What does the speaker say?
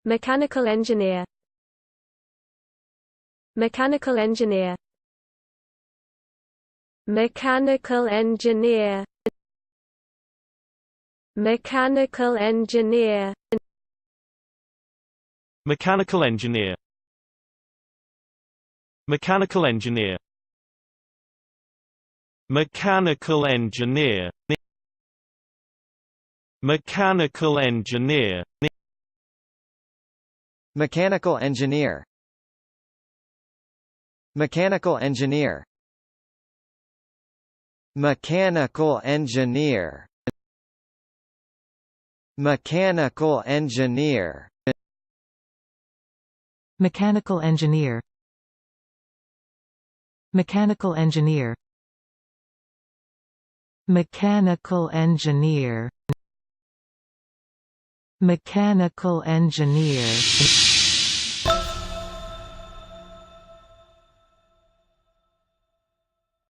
Mechanical engineer. Mechanical engineer. Mechanical engineer. Mechanical engineer. Mechanical engineer. Mechanical engineer. Mechanical engineer. Mechanical engineer. Mechanical engineer. Mechanical engineer. Mechanical engineer. Mechanical engineer. Mechanical engineer. Mechanical engineer. Mechanical engineer. Mechanical engineer.